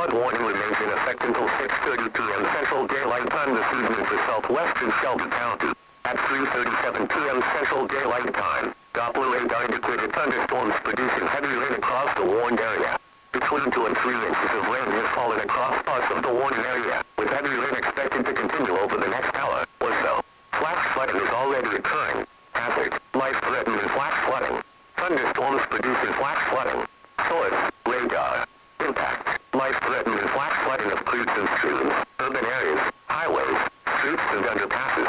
flood warning remains in effect until 6:30 p.m. Central Daylight Time this evening for southwestern Shelby County. At 3:37 p.m. Central Daylight Time, Doppler radar indicated thunderstorms producing heavy rain across the warned area. Between 2 and 3 inches of rain has fallen across parts of the warned area, with heavy rain expected to continue over the next hour or so. Flash flooding is already occurring. Hazard, life-threatening flash flooding. Thunderstorms producing flash flooding. Source, radar. Impact, life-threatening flash flooding of creeks and streams, urban areas, highways, streets and underpasses.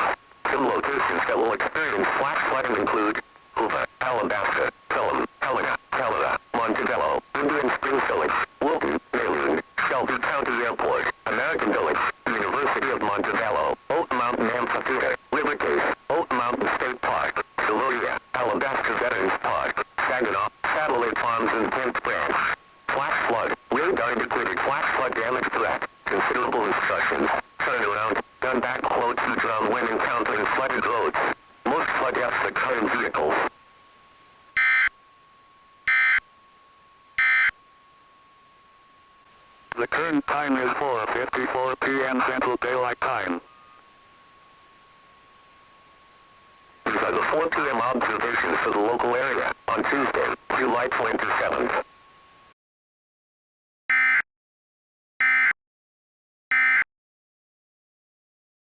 Some locations that will experience flash flooding include Hoover, Alabaster, Pelham, Helena, Helena, Montebello, Indian Springs Village, Wilton, Mayline, Shelby County Airport, American Village, University of Montebello, Oak Mountain Amphitheater, River Case, Oak Mountain State Park, Selonia, Alabaster Veterans Park, Saginaw, Satellite Farms and 10th Branch. Flash flood, radar indicated flash flood damage threat, considerable instructions, turn around, gun back below 2 drum when encountering flooded roads. Most flood deaths occur in vehicles. The current time is 4:54 p.m. Central Daylight Time. These are the 4 p.m. observations for the local area on Tuesday, July 27th.